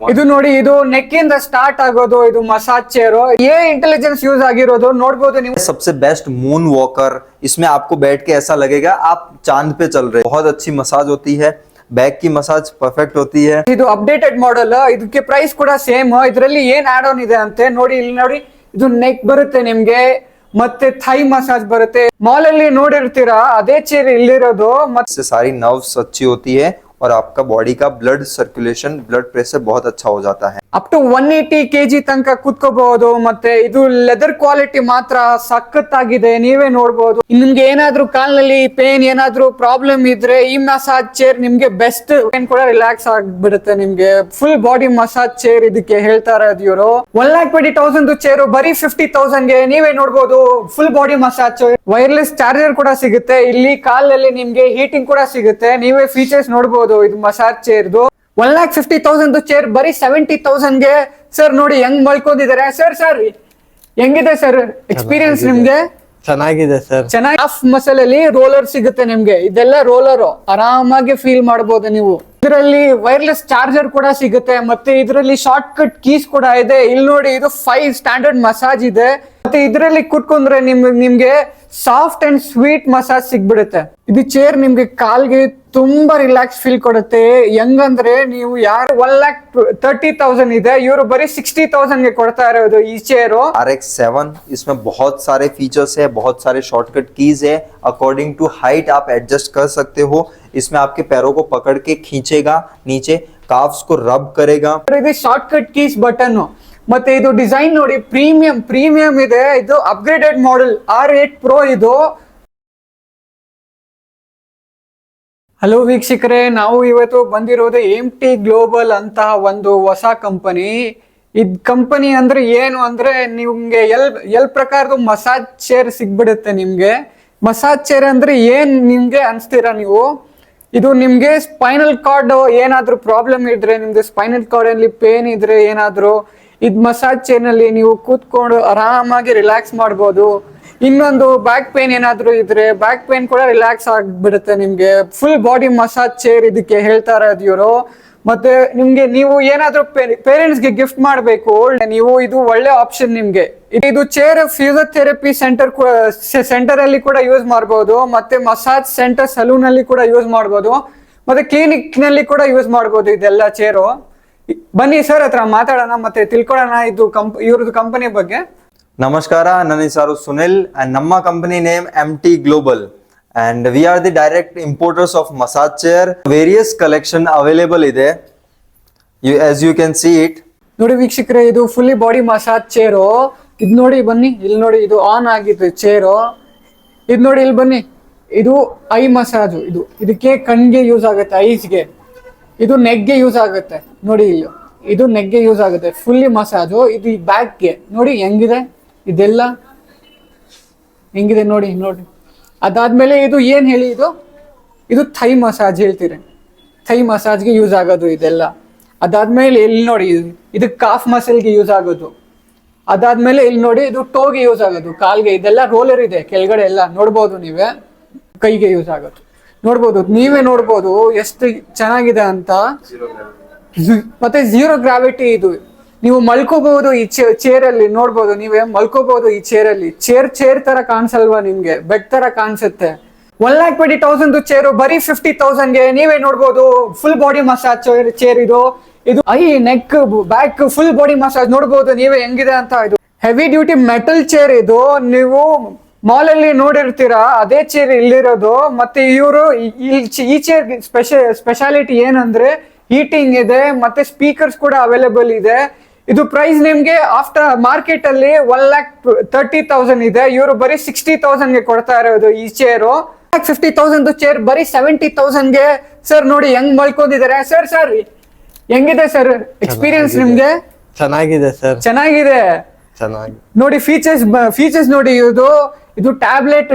ಇದು ನೋಡಿ, ಇದು ನೆಕ್ ಇಂದ ಸ್ಟಾರ್ಟ್ ಆಗೋದು, ಇದು मसाज चेयर ये इंटेलिजेंस यूज ಆಗಿರೋದು ನೋಡಬಹುದು ನೀವು। सबसे बेस्ट मून वॉकर, इसमें आपको बैठ के ऐसा लगेगा आप चांद पे चल रहे। बहुत अच्छी मसाज होती है, बैक की मसाज परफेक्ट होती है। ಇದು ಅಪ್ಡೇಟೆಡ್ ಮಾಡೆಲ್, ಇದಕ್ಕೆ ಪ್ರೈಸ್ ಕೂಡ ಸೇಮ್। ಇದರಲ್ಲಿ ಏನ್ ಆಡ್ ಆನ್ ಇದೆ ಅಂತೆ ನೋಡಿ, ಇಲ್ಲಿ ನೋಡಿ, ಇದು ನೆಕ್ ಬರುತ್ತೆ ನಿಮ್ಗೆ, ಮತ್ತೆ ಥೈ ಮಸಾಜ್ ಬರುತ್ತೆ। ಮಾಲ್ ಅಲ್ಲಿ ನೋಡಿರ್ತೀರಾ ಅದೇ ಚೇರ್ ಇಲ್ಲಿರೋದು। इससे सारी नर्व्स अच्छी होती है और आपका बॉडी का ब्लड सर्कुलेशन, ब्लड प्रेशर बहुत अच्छा हो जाता है। ಅಪ್ ಟು 180 kg ತನಕ ಕುತ್ಕೋಬಹುದು। ಮತ್ತೆ ಇದು ಲೆದರ್ ಕ್ವಾಲಿಟಿ ಮಾತ್ರ ಸಖತ್ತಾಗಿದೆ, ನೀವೇ ನೋಡಬಹುದು। ನಿಮ್ಗೆ ಏನಾದ್ರೂ ಕಾಲ್ನಲ್ಲಿ ಪೇನ್, ಏನಾದ್ರೂ ಪ್ರಾಬ್ಲಮ್ ಇದ್ರೆ ಈ ಮಸಾಜ್ ಚೇರ್ ನಿಮ್ಗೆ ಬೆಸ್ಟ್। ಪೇನ್ ಕೂಡ ರಿಲ್ಯಾಕ್ಸ್ ಆಗ್ಬಿಡುತ್ತೆ ನಿಮ್ಗೆ। ಫುಲ್ ಬಾಡಿ ಮಸಾಜ್ ಚೇರ್ ಇದಕ್ಕೆ ಹೇಳ್ತಾ ಇರೋದು ಇವರು। 1,20,000 ಚೇರು ಬರೀ 50,000 ಗೆ ನೀವೇ ನೋಡಬಹುದು। Full body massage, wireless charger ಕೂಡ ಸಿಗುತ್ತೆ ಇಲ್ಲಿ। ಕಾಲಲ್ಲಿ ನಿಮ್ಗೆ ಹೀಟಿಂಗ್ ಕೂಡ ಸಿಗುತ್ತೆ, ನೀವೇ ಫೀಚರ್ಸ್ ನೋಡಬಹುದು ಇದು ಮಸಾಜ್ ಚೇರ್ದು। 1,50,000 ಚೇರ್ ಬರೀ 70,000 ಗೆ। ಸರ್ ನೋಡಿ ಹೆಂಗ್ ಮಲ್ಕೊಂಡಿದ್ದಾರೆ ಸರ್। ಹೆಂಗಿದೆ ಸರ್ ಎಕ್ಸ್ಪೀರಿಯನ್ಸ್ ನಿಮ್ಗೆ? ಚೆನ್ನಾಗಿದೆ ಸರ್, ಚೆನ್ನಾಗಿ ಆಫ್ ಮಸಲ್ ಅಲ್ಲಿ ರೋಲರ್ ಸಿಗುತ್ತೆ ನಿಮ್ಗೆ, ಇದೆಲ್ಲ ರೋಲರ್ ಆರಾಮಾಗಿ ಫೀಲ್ ಮಾಡಬಹುದು ನೀವು। ಇದರಲ್ಲಿ ವೈರ್ಲೆಸ್ ಚಾರ್ಜರ್ ಕೂಡ ಸಿಗುತ್ತೆ, ಮತ್ತೆ ಇದರಲ್ಲಿ ಶಾರ್ಟ್ ಕಟ್ ಕೀಸ್ ಕೂಡ ಇದೆ। ಇಲ್ಲಿ ನೋಡಿ, ಇದು 5 ಸ್ಟ್ಯಾಂಡರ್ಡ್ ಮಸಾಜ್ ಇದೆ, ಮತ್ತೆ ಇದರಲ್ಲಿ ಕುತ್ಕೊಂಡ್ರೆ ನಿಮ್ಗೆ ಸಾಫ್ಟ್ ಅಂಡ್ ಸ್ವೀಟ್ ಮಸಾಜ್ ಸಿಗ್ಬಿಡುತ್ತೆ। ಇದು ಚೇರ್ ನಿಮ್ಗೆ ಕಾಲ್ಗೆ ತುಂಬಾ ರಿಲ್ಯಾಕ್ಸ್ ಫೀಲ್ ಕೊಡುತ್ತೆ। ಹೆಂಗಂದ್ರೆ ನೀವು ಯಾರು 1,30,000 ಇದೆ, ಇವರು ಬರೀ 60,000 ಗೆ ಕೊಡ್ತಾ ಇರೋದು ಈ ಚೇರ್। RX7 इसमें बहुत सारे फीचर्स है, बहुत सारे शॉर्टकट कीज है। अकॉर्डिंग टू हाइट आप एडजस्ट कर सकते हो। इसमें आपके पैरों को पकड़ के खींचेगा नीचे, काफ्स को रब करेगा। ಇದು ಶಾರ್ಟ್ ಕಟ್ ಕೀಸ್ ಬಟನ್, ಮತ್ತೆ ಇದು ಡಿಸೈನ್ ನೋಡಿ ಪ್ರೀಮಿಯಂ ಇದೆ। ಇದು ಅಪ್ಗ್ರೇಡೆಡ್ ಮಾಡೆಲ್ R8 Pro ಇದು। ಹಲೋ ವೀಕ್ಷಕರೇ, ನಾವು ಇವತ್ತು ಬಂದಿರೋದು MT ಗ್ಲೋಬಲ್ ಅಂತ ಒಂದು ಹೊಸ ಕಂಪನಿ। ಇದ್ ಕಂಪನಿ ಅಂದ್ರೆ ಏನು ಅಂದ್ರೆ, ನಿಮ್ಗೆ ಎಲ್ ಪ್ರಕಾರದ ಮಸಾಜ್ ಚೇರ್ ಸಿಗ್ಬಿಡುತ್ತೆ ನಿಮ್ಗೆ। ಮಸಾಜ್ ಚೇರ್ ಅಂದ್ರೆ ಏನ್ ನಿಮ್ಗೆ ಅನ್ಸ್ತೀರಾ ನೀವು? ಇದು ನಿಮ್ಗೆ ಸ್ಪೈನಲ್ ಕಾರ್ಡ್ ಏನಾದ್ರೂ ಪ್ರಾಬ್ಲಮ್ ಇದ್ರೆ, ನಿಮ್ಗೆ ಸ್ಪೈನಲ್ ಕಾರ್ಡ್ ಅಲ್ಲಿ ಪೇನ್ ಇದ್ರೆ ಏನಾದ್ರೂ, ಇದ್ ಮಸಾಜ್ ಚೇರ್ ನಲ್ಲಿ ನೀವು ಕೂತ್ಕೊಂಡು ಆರಾಮಾಗಿ ರಿಲ್ಯಾಕ್ಸ್ ಮಾಡ್ಬೋದು। ಇನ್ನೊಂದು ಬ್ಯಾಕ್ ಪೇನ್ ಏನಾದ್ರೂ ಇದ್ರೆ, ಬ್ಯಾಕ್ ಪೇನ್ ಕೂಡ ರಿಲ್ಯಾಕ್ಸ್ ಆಗ್ಬಿಡುತ್ತೆ ನಿಮ್ಗೆ। ಫುಲ್ ಬಾಡಿ ಮಸಾಜ್ ಚೇರ್ ಇದಕ್ಕೆ ಹೇಳ್ತಾ ಇರೋದು ಇವರು। ಮತ್ತೆ ನಿಮ್ಗೆ ನೀವು ಏನಾದ್ರೂ ಪೇರೆಂಟ್ಸ್ ಗೆ ಗಿಫ್ಟ್ ಮಾಡ್ಬೇಕು, ನೀವು ಇದು ಒಳ್ಳೆ ಆಪ್ಷನ್ ನಿಮ್ಗೆ। ಇದು ಚೇರ್ ಫಿಸಿಯೋಥೆರಪಿ ಸೆಂಟರ್ ಅಲ್ಲಿ ಕೂಡ ಯೂಸ್ ಮಾಡಬಹುದು, ಮತ್ತೆ ಮಸಾಜ್ ಸೆಂಟರ್ ಸಲೂನ್ ಅಲ್ಲಿ ಕೂಡ ಯೂಸ್ ಮಾಡಬಹುದು, ಮತ್ತೆ ಕ್ಲಿನಿಕ್ ನಲ್ಲಿ ಕೂಡ ಯೂಸ್ ಮಾಡಬಹುದು ಇದೆಲ್ಲ ಚೇರು। ಬನ್ನಿ ಸರ್ ಹತ್ರ ಮಾತಾಡೋಣ, ಮತ್ತೆ ತಿಳ್ಕೊಳ್ಳೋಣ ಇದು ಇವ್ರದ್ದು ಕಂಪನಿ ಬಗ್ಗೆ। ನಮಸ್ಕಾರ, ನನ್ನ ಹೆಸರು ಸುನಿಲ್ and ನಮ್ಮ company name MT Global and we are the direct importers of massage chair. Various collection available ಇದೆ, as you can see it. ನೋಡಿ ವೀಕ್ಷಕರೇ, ಇದು ಫುಲ್ಲಿ ಬಾಡಿ ಮಸಾಜ್ ಚೇರು। ಇದು ನೋಡಿ, ಬನ್ನಿ ಇಲ್ಲಿ ನೋಡಿ, ಇದು ಆನ್ ಆಗಿತ್ತು ಚೇರು। ಇದು ನೋಡಿ ಇಲ್ಲಿ ಬನ್ನಿ, ಇದು ಐ ಮಸಾಜು। ಇದಕ್ಕೆ ಕಣ್ಗೆ ಯೂಸ್ ಆಗುತ್ತೆ, ಐಸ್ಗೆ। ಇದು ನೆಕ್ಗೆ ಯೂಸ್ ಆಗುತ್ತೆ ನೋಡಿ, ಇಲ್ಲಿ ಇದು ನೆಕ್ಗೆ ಯೂಸ್ ಆಗುತ್ತೆ ಫುಲ್ಲಿ ಮಸಾಜು। ಇದು ಬ್ಯಾಕ್ಗೆ ನೋಡಿ ಹೆಂಗಿದೆ, ಇದೆಲ್ಲ ಹೆಂಗಿದೆ ನೋಡಿ। ಅದಾದ್ಮೇಲೆ ಇದು ಏನ್ ಹೇಳಿ, ಇದು ಥೈ ಮಸಾಜ್ ಹೇಳ್ತೀರಿ, ಥೈ ಮಸಾಜ್ಗೆ ಯೂಸ್ ಆಗೋದು ಇದೆಲ್ಲ। ಅದಾದ್ಮೇಲೆ ಇಲ್ಲಿ ನೋಡಿ, ಇದು ಕಾಫ್ ಮಸಲ್ಗೆ ಯೂಸ್ ಆಗೋದು। ಅದಾದ್ಮೇಲೆ ಇಲ್ಲಿ ನೋಡಿ, ಇದು ಟೋಗೆ ಯೂಸ್ ಆಗೋದು, ಕಾಲ್ಗೆ। ಇದೆಲ್ಲ ರೋಲರ್ ಇದೆ ಕೆಳಗಡೆ ಎಲ್ಲ ನೋಡ್ಬೋದು ನೀವೇ, ಕೈಗೆ ಯೂಸ್ ಆಗೋದು ನೋಡ್ಬೋದು, ನೀವೇ ನೋಡ್ಬೋದು ಎಷ್ಟು ಚೆನ್ನಾಗಿದೆ ಅಂತ। ಮತ್ತೆ ಝೀರೋ ಗ್ರಾವಿಟಿ ಇದು, ನೀವು ಮಲ್ಕೋಬಹುದು ಈ ಚೇರ್ ಅಲ್ಲಿ, ನೋಡ್ಬೋದು ನೀವೇ ಮಲ್ಕೋಬಹುದು ಈ ಚೇರ್ ಅಲ್ಲಿ। ಚೇರ್ ತರ ಕಾಣಿಸಲ್ವಾ ನಿಮ್ಗೆ? ಬೆಡ್ ತರ ಕಾಣಿಸುತ್ತೆ। 1,20,000 ಚೇರು ಬರೀ 50,000 ಗೆ ನೀವೇ ನೋಡ್ಬೋದು। ಫುಲ್ ಬಾಡಿ ಮಸಾಜ್ ಚೇರ್ ಇದು I neck back full body massage ನೋಡ್ಬೋದು ನೀವೇ ಹೆಂಗಿದೆ ಅಂತ। ಇದು ಹೆವಿ ಡ್ಯೂಟಿ ಮೆಟಲ್ ಚೇರ್ ಇದು, ನೀವು ಮಾಲ್ ಅಲ್ಲಿ ನೋಡಿರ್ತೀರಾ ಅದೇ ಚೇರ್ ಇಲ್ಲಿರೋದು। ಮತ್ತೆ ಇವರು ಈ ಚೇರ್ ಸ್ಪೆಷಾಲಿಟಿ ಏನಂದ್ರೆ, ಹೀಟಿಂಗ್ ಇದೆ, ಮತ್ತೆ ಸ್ಪೀಕರ್ಸ್ ಕೂಡ ಅವೈಲೇಬಲ್ ಇದೆ। ಇದು ಪ್ರೈಸ್ ನಿಮ್ಗೆ ಆಫ್ಟರ್ ಮಾರ್ಕೆಟ್ ಅಲ್ಲಿ 1,30,000 ಇದೆ, ಇವರು ಬರೀ 60,000 ಗೆ ಕೊಡ್ತಾ ಇರೋದು ಈ ಚೇರು। 50,000 ಚೇರ್ ಬರೀ 70,000 ಗೆ। ಸರ್ ನೋಡಿ ಹೆಂಗ್ ಮಲ್ಕೊಂಡಿದ್ದಾರೆ ಸರ್। ಹೆಂಗಿದೆ ಸರ್ ಎಕ್ಸ್ಪೀರಿಯನ್ಸ್ ನಿಮ್ಗೆ? ಚೆನ್ನಾಗಿದೆ ಸರ್, ಚೆನ್ನಾಗಿದೆ ನೋಡಿ। ಫೀಚರ್ಸ್ ನೋಡಿ, ಇದು ಟ್ಯಾಬ್ಲೆಟ್,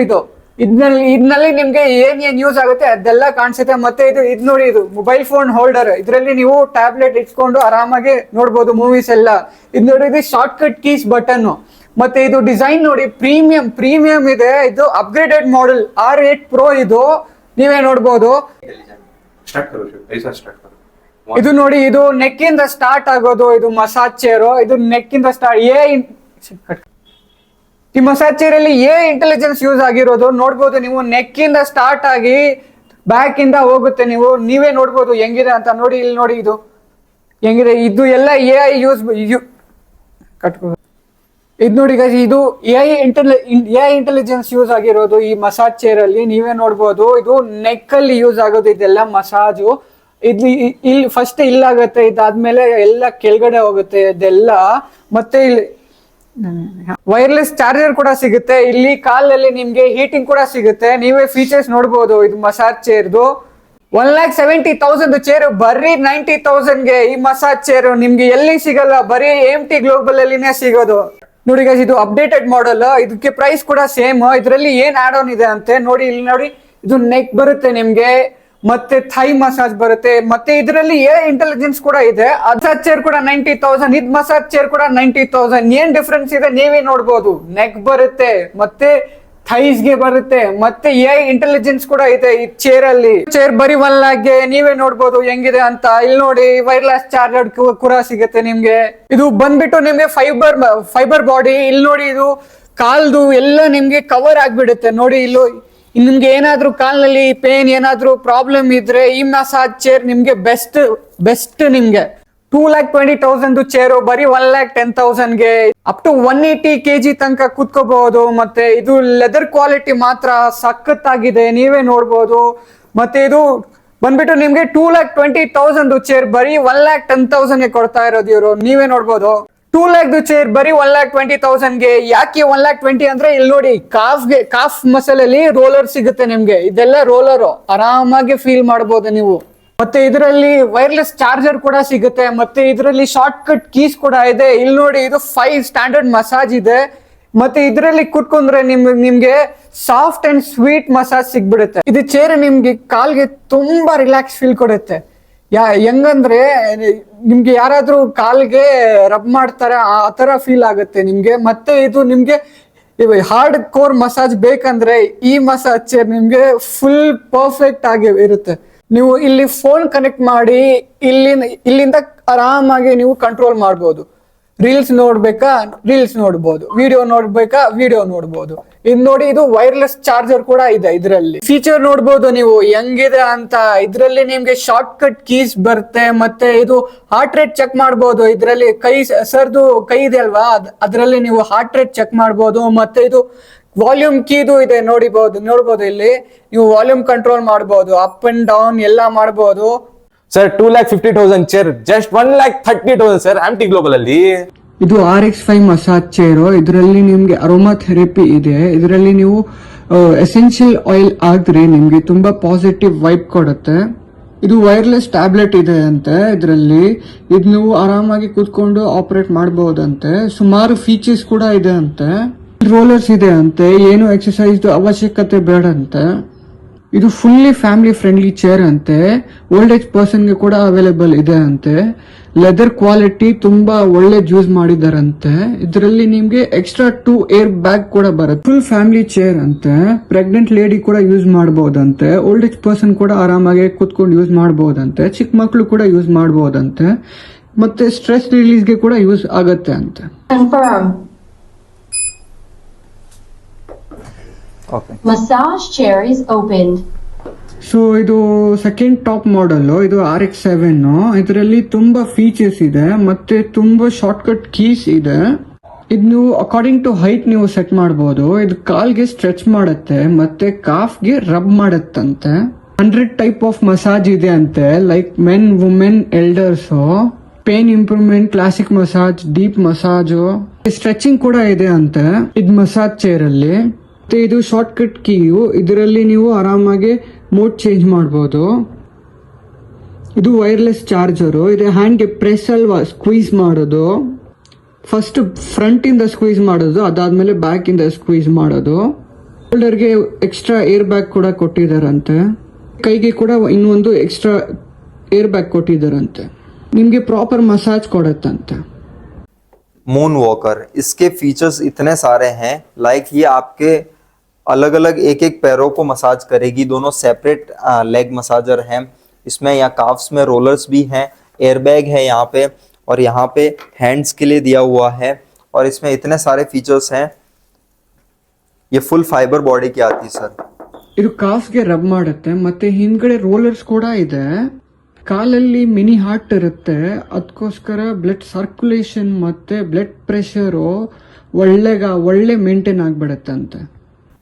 ಇದರಲ್ಲಿ ನಿಮ್ಗೆ ಏನ್ ಯೂಸ್ ಆಗುತ್ತೆ ಅದೆಲ್ಲ ಕಾಣಿಸುತ್ತೆ। ಮತ್ತೆ ಇದು ನೋಡಿ, ಇದು ಮೊಬೈಲ್ ಫೋನ್ ಹೋಲ್ಡರ್, ಇದರಲ್ಲಿ ನೀವು ಟ್ಯಾಬ್ಲೆಟ್ ಇಟ್ಕೊಂಡು ಆರಾಮಾಗಿ ನೋಡ್ಬೋದು ಮೂವೀಸ್ ಎಲ್ಲ। ಇದು ನೋಡಿ, ಇದು ಶಾರ್ಟ್ ಕಟ್ ಕೀಸ್ ಬಟನ್, ಮತ್ತೆ ಇದು ಡಿಸೈನ್ ನೋಡಿ ಪ್ರೀಮಿಯಂ ಇದೆ। ಇದು ಅಪ್ಗ್ರೇಡೆಡ್ ಮಾಡೆಲ್ R8 Pro ಇದು, ನೀವೇ ನೋಡ್ಬೋದು। ಇದು ನೋಡಿ, ಇದು ನೆಕ್ ಇಂದ ಸ್ಟಾರ್ಟ್ ಆಗೋದು. ಇದು ಮಸಾಜ್ ಚೇರು. ಇದು ನೆಕ್ ಇಂದ ಸ್ಟಾರ್ಟ್ ಈ ಮಸಾಜ್ ಚೇರ್ ಅಲ್ಲಿ ಇಂಟೆಲಿಜೆನ್ಸ್ ಯೂಸ್ ಆಗಿರೋದು ನೋಡ್ಬೋದು ನೀವು. ನೆಕ್ ಇಂದ ಸ್ಟಾರ್ಟ್ ಆಗಿ ಬ್ಯಾಕ್ ಇಂದ ಹೋಗುತ್ತೆ. ನೀವೇ ನೋಡ್ಬೋದು ಹೆಂಗಿದೆ ಅಂತ. ನೋಡಿ ಇಲ್ಲಿ ನೋಡಿ, ಇದು ಹೆಂಗಿದೆ. ಇದು ಎಲ್ಲ AI ಯೂಸ್ ಕಟ್ಕೋ. ಇದು ನೋಡಿ guys, ಇದು AI ಇಂಟೆಲಿಜೆನ್ಸ್ ಯೂಸ್ ಆಗಿರೋದು ಈ ಮಸಾಜ್ ಚೇರ್ ಅಲ್ಲಿ. ನೀವೇ ನೋಡ್ಬೋದು, ಇದು ನೆಕ್ ಅಲ್ಲಿ ಯೂಸ್ ಆಗೋದು ಇದೆಲ್ಲ ಮಸಾಜು. ಇಲ್ಲಿ ಫಸ್ಟ್ ಇಲ್ಲಾಗತ್ತೆ, ಇದಾದ್ಮೇಲೆ ಎಲ್ಲ ಕೆಳಗಡೆ ಹೋಗುತ್ತೆ ಇದೆಲ್ಲ. ಮತ್ತೆ ಇಲ್ಲಿ ವೈರ್ಲೆಸ್ ಚಾರ್ಜರ್ ಕೂಡ ಸಿಗುತ್ತೆ. ಇಲ್ಲಿ ಕಾಲಲ್ಲಿ ನಿಮ್ಗೆ ಹೀಟಿಂಗ್ ಕೂಡ ಸಿಗುತ್ತೆ. ನೀವೇ ಫೀಚರ್ಸ್ ನೋಡ್ಬೋದು. ಇದು ಮಸಾಜ್ ಚೇರ್ದು 1,70,000 ಚೇರ್ ಬರೀ 90,000ಗೆ. ಈ ಮಸಾಜ್ ಚೇರ್ ನಿಮ್ಗೆ ಎಲ್ಲಿ ಸಿಗಲ್ಲ, ಬರೀ MT ಗ್ಲೋಬಲ್ ಅಲ್ಲಿನೇ ಸಿಗೋದು. ನೋಡಿ guys, ಇದು ಅಪ್ಡೇಟೆಡ್ ಮಾಡೆಲ್. ಇದಕ್ಕೆ ಪ್ರೈಸ್ ಕೂಡ ಸೇಮ್. ಇದರಲ್ಲಿ ಏನ್ ಆಡ್ ಆನ್ ಇದೆ ಅಂತೆ ನೋಡಿ. ಇಲ್ಲಿ ನೋಡಿ, ಇದು ನೆಕ್ ಬರುತ್ತೆ ನಿಮ್ಗೆ, ಮತ್ತೆ ಥೈ ಮಸಾಜ್ ಬರುತ್ತೆ, ಮತ್ತೆ ಇದರಲ್ಲಿ ಇಂಟೆಲಿಜೆನ್ಸ್ ಕೂಡ ಇದೆ. ಮಸಾಜ್ ಚೇರ್ ಕೂಡ 90,000, ಇದ್ ಮಸಾಜ್ ಚೇರ್ ಕೂಡ 90,000. ಏನ್ ಡಿಫ್ರೆನ್ಸ್ ಇದೆ ನೀವೇ ನೋಡ್ಬೋದು. ನೆಕ್ ಬರುತ್ತೆ, ಮತ್ತೆ ಥೈಸ್ ಗೆ ಬರುತ್ತೆ, ಮತ್ತೆ ಇಂಟೆಲಿಜೆನ್ಸ್ ಕೂಡ ಇದೆ ಈ ಚೇರ್ ಅಲ್ಲಿ. ಚೇರ್ ಬರೀ 1 lakh ನೀವೇ ನೋಡ್ಬೋದು ಹೆಂಗಿದೆ ಅಂತ. ಇಲ್ಲಿ ನೋಡಿ, ವೈರ್ಲೆಸ್ ಚಾರ್ಜರ್ ಕೂಡ ಸಿಗುತ್ತೆ ನಿಮ್ಗೆ. ಇದು ಬಂದ್ಬಿಟ್ಟು ನಿಮ್ಗೆ ಫೈಬರ್ ಬಾಡಿ. ಇಲ್ಲಿ ನೋಡಿ, ಇದು ಕಾಲ್ದು ಎಲ್ಲ ನಿಮ್ಗೆ ಕವರ್ ಆಗ್ಬಿಡುತ್ತೆ. ನೋಡಿ ಇಲ್ಲೂ ನಿಮ್ಗೆ ಏನಾದ್ರೂ ಕಾಲ್ನಲ್ಲಿ ಪೇನ್, ಏನಾದ್ರೂ ಪ್ರಾಬ್ಲಮ್ ಇದ್ರೆ ಈ ಮಸಾಜ್ ಚೇರ್ ನಿಮ್ಗೆ ಬೆಸ್ಟ್ ನಿಮ್ಗೆ. 2,20,000 ಚೇರು ಬರೀ 1,10,000ಗೆ. ಅಪ್ ಟು 180 kg ತನಕ ಕೂತ್ಕೋಬಹುದು. ಮತ್ತೆ ಇದು ಲೆದರ್ ಕ್ವಾಲಿಟಿ ಮಾತ್ರ ಸಖತ್ತಾಗಿದೆ, ನೀವೇ ನೋಡ್ಬೋದು. ಮತ್ತೆ ಇದು ಬಂದ್ಬಿಟ್ಟು ನಿಮ್ಗೆ 2,20,000 ಚೇರ್ ಬರೀ 1,10,000ಗೆ ಕೊಡ್ತಾ ಇರೋದು ಇವರು. ನೀವೇ ನೋಡ್ಬೋದು. 2 lakh ಚೇರ್ ಬರೀ 1,20,000ಗೆ. ಯಾಕೆ 1,20,000 ಅಂದ್ರೆ ಇಲ್ಲಿ ನೋಡಿ, ಕಾಫ್ ಮಸಲ್ ಅಲ್ಲಿ ರೋಲರ್ ಸಿಗುತ್ತೆ ನಿಮ್ಗೆ. ಇದೆಲ್ಲ ರೋಲರ್ ಆರಾಮಾಗಿ ಫೀಲ್ ಮಾಡಬಹುದು ನೀವು. ಮತ್ತೆ ಇದರಲ್ಲಿ ವೈರ್ಲೆಸ್ ಚಾರ್ಜರ್ ಕೂಡ ಸಿಗುತ್ತೆ. ಮತ್ತೆ ಇದರಲ್ಲಿ ಶಾರ್ಟ್ ಕಟ್ ಕೀಸ್ ಕೂಡ ಇದೆ. ಇಲ್ಲಿ ನೋಡಿ, ಇದು 5 ಸ್ಟ್ಯಾಂಡರ್ಡ್ ಮಸಾಜ್ ಇದೆ. ಮತ್ತೆ ಇದರಲ್ಲಿ ಕುತ್ಕೊಂಡ್ರೆ ನಿಮ್ಗೆ ಸಾಫ್ಟ್ ಅಂಡ್ ಸ್ವೀಟ್ ಮಸಾಜ್ ಸಿಗ್ಬಿಡುತ್ತೆ. ಇದು ಚೇರ್ ನಿಮ್ಗೆ ಕಾಲ್ಗೆ ತುಂಬಾ ರಿಲ್ಯಾಕ್ಸ್ ಫೀಲ್ ಕೊಡುತ್ತೆ. ಹೆಂಗಂದ್ರೆ ನಿಮ್ಗೆ ಯಾರಾದ್ರೂ ಕಾಲ್ಗೆ ರಬ್ ಮಾಡ್ತಾರೆ ಆ ತರ ಫೀಲ್ ಆಗುತ್ತೆ ನಿಮ್ಗೆ. ಮತ್ತೆ ಇದು ನಿಮ್ಗೆ ಹಾರ್ಡ್ ಕೋರ್ ಮಸಾಜ್ ಬೇಕಂದ್ರೆ ಈ ಮಸಾಜ್ ಚೇರ್ ನಿಮ್ಗೆ ಫುಲ್ ಪರ್ಫೆಕ್ಟ್ ಆಗಿ ಇರುತ್ತೆ. ನೀವು ಇಲ್ಲಿ ಫೋನ್ ಕನೆಕ್ಟ್ ಮಾಡಿ ಇಲ್ಲಿಂದ ಆರಾಮಾಗಿ ನೀವು ಕಂಟ್ರೋಲ್ ಮಾಡ್ಬೋದು. ರೀಲ್ಸ್ ನೋಡ್ಬೇಕಾ ರೀಲ್ಸ್ ನೋಡ್ಬೋದು, ವಿಡಿಯೋ ನೋಡ್ಬೇಕಾ ವಿಡಿಯೋ ನೋಡ್ಬೋದು. ಇದು ನೋಡಿ, ಇದು ವೈರ್ಲೆಸ್ ಚಾರ್ಜರ್ ಕೂಡ ಇದೆ ಇದರಲ್ಲಿ. ಫೀಚರ್ ನೋಡ್ಬೋದು ನೀವು ಹೆಂಗಿದೆ ಅಂತ. ಇದರಲ್ಲಿ ನಿಮ್ಗೆ ಶಾರ್ಟ್ ಕಟ್ ಕೀಸ್ ಬರುತ್ತೆ. ಮತ್ತೆ ಇದು ಹಾರ್ಟ್ ರೇಟ್ ಚೆಕ್ ಮಾಡ್ಬೋದು. ಇದರಲ್ಲಿ ಸರ್ದು ಕೈ ಇದೆ ಅಲ್ವಾ, ಅದರಲ್ಲಿ ನೀವು ಹಾರ್ಟ್ ರೇಟ್ ಚೆಕ್ ಮಾಡ್ಬೋದು. ಮತ್ತೆ ಇದು ವಾಲ್ಯೂಮ್ ಕೀದು ಇದೆ, ನೋಡ್ಬೋದು ಇಲ್ಲಿ ನೀವು ವಾಲ್ಯೂಮ್ ಕಂಟ್ರೋಲ್ ಮಾಡ್ಬೋದು. ಅಪ್ ಅಂಡ್ ಡೌನ್ ಎಲ್ಲ ಮಾಡ್ಬೋದು. Sir 2,50,000 chair just 1,30,000 sir MT global ಅಲ್ಲಿ. ಇದು RX5 ಮಸಾಜ್ ಚೇರು. ಇದರಲ್ಲಿ ನಿಮ್ಗೆ ಅರೋಮಾ ಥೆರಪಿ ಇದೆ. ಇದರಲ್ಲಿ ನೀವು ಎಸೆನ್ಷಿಯಲ್ ಆಯಿಲ್ ಹಾಕಿದ್ರೆ ನಿಮ್ಗೆ ತುಂಬಾ ಪಾಸಿಟಿವ್ ವೈಬ್ ಕೊಡುತ್ತೆ. ಇದು ವೈರ್ಲೆಸ್ ಟ್ಯಾಬ್ಲೆಟ್ ಇದೆ ಅಂತೆ ಇದರಲ್ಲಿ. ಇದು ನೀವು ಆರಾಮಾಗಿ ಕೂತ್ಕೊಂಡು ಆಪರೇಟ್ ಮಾಡಬಹುದಂತೆ. ಸುಮಾರು ಫೀಚರ್ಸ್ ಕೂಡ ಇದೆ ಅಂತೆ. ರೋಲರ್ಸ್ ಇದೆ ಅಂತೆ. ಏನು ಎಕ್ಸರ್ಸೈಸ್ ಅವಶ್ಯಕತೆ ಬೇಡ ಅಂತೆ. ಇದು ಫುಲ್ಲಿ ಫ್ಯಾಮಿಲಿ ಫ್ರೆಂಡ್ಲಿ ಚೇರ್ ಅಂತೆ. ಓಲ್ಡ್ ಏಜ್ ಪರ್ಸನ್ ಗೆ ಕೂಡ ಅವೈಲೇಬಲ್ ಇದೆ ಅಂತೆ. ಲೆದರ್ ಕ್ವಾಲಿಟಿ ತುಂಬಾ ಒಳ್ಳೆ ಯೂಸ್ ಮಾಡಿದಾರಂತೆ. ಇದರಲ್ಲಿ ನಿಮ್ಗೆ ಎಕ್ಸ್ಟ್ರಾ 2 ಏರ್ ಬ್ಯಾಗ್ ಕೂಡ ಬರುತ್ತೆ. ಫುಲ್ ಫ್ಯಾಮಿಲಿ ಚೇರ್ ಅಂತೆ. ಪ್ರೆಗ್ನೆಂಟ್ ಲೇಡಿ ಕೂಡ ಯೂಸ್ ಮಾಡಬಹುದಂತೆ. ಓಲ್ಡ್ ಏಜ್ ಪರ್ಸನ್ ಕೂಡ ಆರಾಮಾಗಿ ಕೂತ್ಕೊಂಡು ಯೂಸ್ ಮಾಡಬಹುದಂತೆ. ಚಿಕ್ಕ ಮಕ್ಕಳು ಕೂಡ ಯೂಸ್ ಮಾಡಬಹುದಂತೆ. ಮತ್ತೆ ಸ್ಟ್ರೆಸ್ ರಿಲೀಸ್ ಗೆ ಕೂಡ ಯೂಸ್ ಆಗತ್ತೆ ಅಂತೆ. Okay. Massage chair is opened. So ಇದು ಸೆಕೆಂಡ್ ಟಾಪ್ ಮಾಡೆಲ್. ಇದು RX7. ಇದರಲ್ಲಿ ತುಂಬಾ ಫೀಚರ್ಸ್ ಇದೆ. ಮತ್ತೆ ತುಂಬಾ ಶಾರ್ಟ್ ಕಟ್ ಕೀಸ್ ಇದೆ. ಇದು ನೀವು ಅಕಾರ್ಡಿಂಗ್ ಟು ಹೈಟ್ ನೀವು ಸೆಟ್ ಮಾಡಬಹುದು. ಇದು ಕಾಲ್ಗೆ ಸ್ಟ್ರೆಚ್ ಮಾಡುತ್ತೆ, ಮತ್ತೆ ಕಾಫ್ಗೆ ರಬ್ ಮಾಡುತ್ತಂತೆ. 100 ಟೈಪ್ ಆಫ್ ಮಸಾಜ್ ಇದೆ ಅಂತೆ. Like men, women, elders, pain improvement, classic massage, deep massage, stretching ಕೂಡ ಇದೆ ಅಂತೆ ಇದು ಮಸಾಜ್ ಚೇರ್ ಅಲ್ಲಿ. ಮತ್ತೆ ಇದು ಶಾರ್ಟ್ ಕಟ್ ಕೀಯು. ಇದರಲ್ಲಿ ನೀವು ಆರಾಮಾಗಿ ಮೋಡ್ ಚೇಂಜ್ ಮಾಡಬಹುದು. ಇದು ವೈರ್ಲೆಸ್ ಚಾರ್ಜರು. ಇದು ಹ್ಯಾಂಡ್ಗೆ ಪ್ರೆಸ್ ಅಲ್ವಾ ಸ್ಕ್ವೀಸ್ ಮಾಡೋದು. ಫಸ್ಟ್ ಫ್ರಂಟ್ ಇಂದ ಸ್ಕ್ವೀಸ್ ಮಾಡೋದು, ಅದಾದ್ಮೇಲೆ ಬ್ಯಾಕ್ ಇಂದ ಸ್ಕ್ವೀಸ್ ಮಾಡೋದು. ಶೋಲ್ಡರ್ಗೆ ಎಕ್ಸ್ಟ್ರಾ ಏರ್ ಬ್ಯಾಗ್ ಕೂಡ ಕೊಟ್ಟಿದಾರಂತೆ. ಕೈಗೆ ಕೂಡ ಇನ್ನೊಂದು ಎಕ್ಸ್ಟ್ರಾ ಏರ್ ಬ್ಯಾಗ್ ಕೊಟ್ಟಿದಾರಂತೆ. ನಿಮ್ಗೆ ಪ್ರಾಪರ್ ಮಸಾಜ್ ಕೊಡತ್ತಂತೆ. मून वॉकर, इसके फीचर्स इतने सारे हैं. लाइक ये आपके अलग अलग एक एक पैरों को मसाज करेगी. दोनों सेपरेट लेग मसाजर हैं. इसमें यहाँ काफ्स में रोलर्स भी हैं, एयरबैग है यहाँ पे, और यहाँ पे हैंड्स के लिए दिया हुआ है, और इसमें इतने सारे फीचर्स हैं। ये फुल फाइबर बॉडी की आती है सर। ಇದು ಕಾಫ್ಗೆ ರಬ್ ಮಾಡುತ್ತೆ, ಮತ್ತೆ ಹಿಂದ್ಗಡೆ ರೋಲರ್ಸ್ ಕೂಡ ಇದೆ. ಕಾಲಲ್ಲಿ ಮಿನಿ ಹಾರ್ಟ್ ಇರುತ್ತೆ, ಅದಕ್ಕೋಸ್ಕರ ಬ್ಲಡ್ ಸರ್ಕ್ಯುಲೇಷನ್ ಮತ್ತೆ ಬ್ಲಡ್ ಪ್ರೆಷರ್ ಒಳ್ಳೆ ಮೇಂಟೈನ್ ಆಗ್ಬಿಡತ್ತಂತೆ.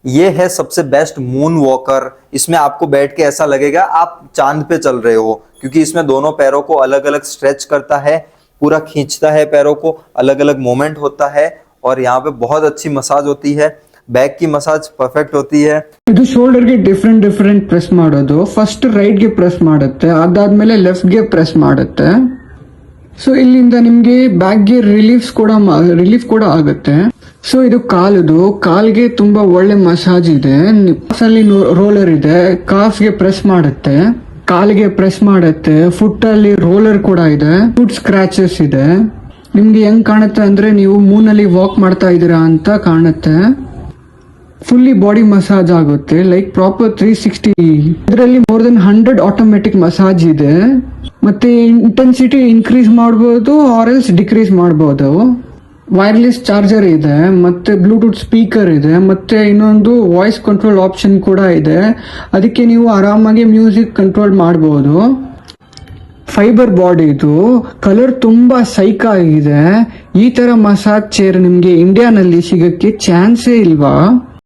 ये है सबसे बेस्ट मून वॉकर। इसमें आपको बैठ के ऐसा लगेगा आप चांद पे चल रहे हो, क्योंकि इसमें दोनों पैरों को अलग अलग स्ट्रेच करता है, पूरा खींचता है पैरों को, अलग अलग मोमेंट होता है, और यहाँ पे बहुत अच्छी मसाज होती है। बैक की मसाज परफेक्ट होती है। ಇದು ಶೋಲ್ಡರ್ಗೆ ಡಿಫ್ರೆಂಟ್ ಪ್ರೆಸ್ ಮಾಡೋದು. ಫಸ್ಟ್ ರೈಟ್ಗೆ ಪ್ರೆಸ್ ಮಾಡುತ್ತೆ, ಅದಾದ್ಮೇಲೆ ಲೆಫ್ಟ್ಗೆ ಪ್ರೆಸ್ ಮಾಡುತ್ತೆ. ಸೊ ಇಲ್ಲಿಂದ ನಿಮ್ಗೆ ಬ್ಯಾಕ್ಗೆ ರಿಲೀಫ್ ಕೂಡ ಆಗುತ್ತೆ. ಸೊ ಇದು ಕಾಲ್ಗೆ ತುಂಬಾ ಒಳ್ಳೆ ಮಸಾಜ್ ಇದೆ. ಅಲ್ಲಿ ರೋಲರ್ ಇದೆ, ಕಾಫ್ಗೆ ಪ್ರೆಸ್ ಮಾಡುತ್ತೆ, ಕಾಲಿಗೆ ಪ್ರೆಸ್ ಮಾಡುತ್ತೆ, ಫುಟ್ ಅಲ್ಲಿ ರೋಲರ್ ಕೂಡ ಇದೆ, ಫುಟ್ ಸ್ಕ್ರಾಚಸ್ ಇದೆ. ನಿಮ್ಗೆ ಹೆಂಗ್ ಕಾಣುತ್ತೆ ಅಂದ್ರೆ ನೀವು ಮೂನಲ್ಲಿ ವಾಕ್ ಮಾಡ್ತಾ ಇದೀರಾ ಅಂತ ಕಾಣುತ್ತೆ. ಫುಲ್ಲಿ ಬಾಡಿ ಮಸಾಜ್ ಆಗುತ್ತೆ, ಲೈಕ್ ಪ್ರಾಪರ್ 360. ಇದರಲ್ಲಿ ಮೋರ್ ದೆನ್ 100 ಆಟೋಮೆಟಿಕ್ ಮಸಾಜ್ ಇದೆ. ಮತ್ತೆ ಇಂಟೆನ್ಸಿಟಿ ಇನ್ಕ್ರೀಸ್ ಮಾಡಬಹುದು ಆರ್ ಎಲ್ಸ್ ಡಿಕ್ರೀಸ್ ಮಾಡಬಹುದು. ವೈರ್ಲೆಸ್ ಚಾರ್ಜರ್ ಇದೆ, ಮತ್ತೆ ಬ್ಲೂಟೂತ್ ಸ್ಪೀಕರ್ ಇದೆ, ಮತ್ತೆ ಇನ್ನೊಂದು ವಾಯ್ಸ್ ಕಂಟ್ರೋಲ್ ಆಪ್ಷನ್ ಕೂಡ ಇದೆ. ಅದಕ್ಕೆ ನೀವು ಆರಾಮಾಗಿ ಮ್ಯೂಸಿಕ್ ಕಂಟ್ರೋಲ್ ಮಾಡಬಹುದು. ಫೈಬರ್ ಬಾಡಿ ಇದು, ಕಲರ್ ತುಂಬಾ ಸೈಕ್ ಆಗಿದೆ. ಈ ತರ ಮಸಾಜ್ ಚೇರ್ ನಿಮ್ಗೆ ಇಂಡಿಯಾನಲ್ಲಿ ಸಿಗಕ್ಕೆ ಚಾನ್ಸೇ ಇಲ್ವಾ?